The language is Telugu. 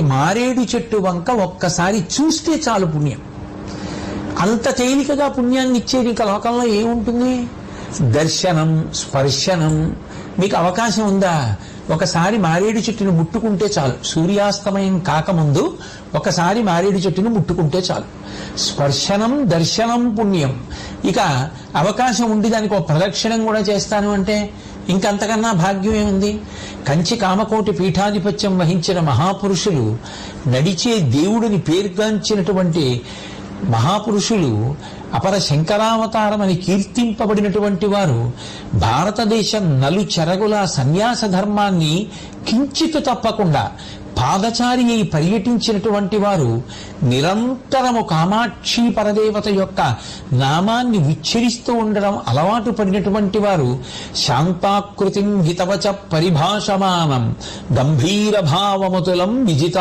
మారేడు చెట్టు వంక ఒక్కసారి చూస్తే చాలు పుణ్యం. అంత తేలికగా పుణ్యాన్ని ఇచ్చేది ఇంకా లోకంలో ఏముంటుంది? దర్శనం, స్పర్శనం. మీకు అవకాశం ఉందా? ఒకసారి మారేడు చెట్టును ముట్టుకుంటే చాలు. సూర్యాస్తమయం కాకముందు ఒకసారి మారేడు చెట్టును ముట్టుకుంటే చాలు. స్పర్శనం, దర్శనం పుణ్యం. ఇక అవకాశం ఉండి దానికి ఒక ప్రదక్షిణం కూడా చేస్తాను అంటే ఇంకంతకన్నా భాగ్యం ఏముంది? కంచి కామకోటి పీఠాధిపత్యం వహించిన మహాపురుషులు, నడిచే దేవుడిని పేర్గాంచినటువంటి మహాపురుషులు, అపర శంకరావతారమని కీర్తింపబడినటువంటి వారు భారతదేశం నలుచెరగుల సన్యాస ధర్మాన్ని కించితు తప్పకుండా పాదచారి అయి పర్యటించినటువంటి వారు నిరంతరము కామాక్షి పరదేవత యొక్క నామాన్ని ఉచ్చరిస్తూ ఉండడం అలవాటు పడినటువంటి వారు శాంతాకృతిం హితవచ పరిభాషమానం గంభీర భావముతులం విజిత